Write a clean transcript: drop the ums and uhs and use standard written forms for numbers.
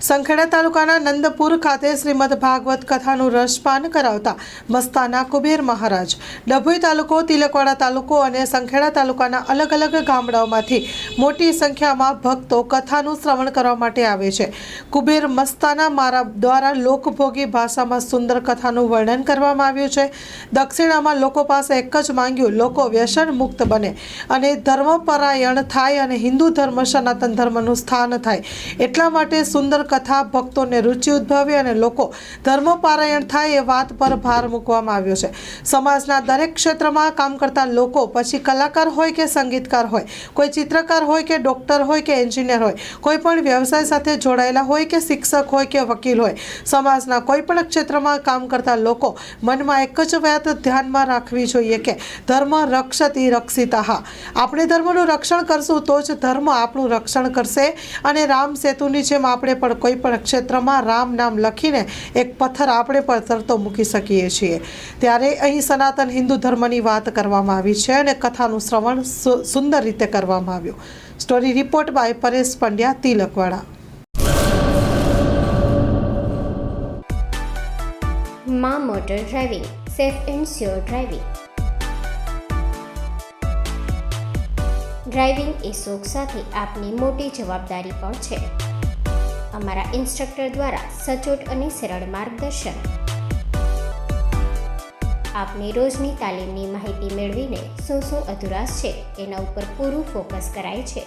સંખેડા તાલુકાના નંદપુર ખાતે શ્રીમદ ભાગવત કથાનું રસપાન કરાવતા મસ્તાના કુબેર મહારાજ. ડભોઈ તાલુકો, તિલકવાડા તાલુકો અને સંખેડા તાલુકાના અલગ અલગ ગામડાઓમાંથી મોટી સંખ્યામાં ભક્તો કથાનું શ્રવણ કરવા માટે આવે છે. કુબેર મસ્તાના મારા દ્વારા લોકભોગી ભાષામાં સુંદર કથાનું વર્ણન કરવામાં આવ્યું છે. દક્ષિણામાં લોકો પાસે એક જ માંગ્યું, લોકો વ્યસન મુક્ત બને અને ધર્મપરાયણ થાય અને હિન્દુ ધર્મ સનાતન ધર્મનું સ્થાન થાય. એટલા માટે સુંદર કથા ભક્તોને રુચિ ઉદ્ભવે અને લોકો ધર્મપારાયણ થાય એ વાત પર ભાર મૂકવામાં આવ્યો છે. સમાજના દરેક ક્ષેત્રમાં કામ કરતા લોકો, પછી કલાકાર હોય કે સંગીતકાર હોય, કોઈ ચિત્રકાર હોય કે ડૉક્ટર હોય કે એન્જિનિયર હોય, કોઈ પણ વ્યવસાય સાથે જોડાયેલા હોય કે શિક્ષક હોય કે વકીલ હોય, સમાજના કોઈ પણ ક્ષેત્રમાં કામ કરતા લોકો મનમાં એક જ વાત ધ્યાનમાં રાખવી જોઈએ કે ધર્મ રક્ષતિ રક્ષિતાઃ. આપણે ધર્મનું રક્ષણ કરશું તો જ ધર્મ આપણું રક્ષણ કરશે. અને રામ સેતુની જેમ આપણે પણ કોઈ પણ ક્ષેત્રમાં રામ નામ લખીને એક પથ્થર આપણે પણ તરતો મૂકી શકીએ છીએ. ત્યારે અહીં સનાતન હિન્દુ ધર્મની વાત કરવામાં આવી છે અને કથાનું શ્રવણ સુંદર રીતે કરવામાં આવ્યું. Story report by Paresh Pandya, Tilakwada. માં motor driving, safe and sure driving. Driving એ શોખ સાથે આપની મોટી જવાબદારી પણ છે. અમારા ઇન્સ્ટ્રક્ટર દ્વારા સચોટ અને સરળ માર્ગદર્શન. આપની રોજની તાલીમની માહિતી મેળવીને શું અધુરાશ છે એના ઉપર પૂરું ફોકસ કરાય છે.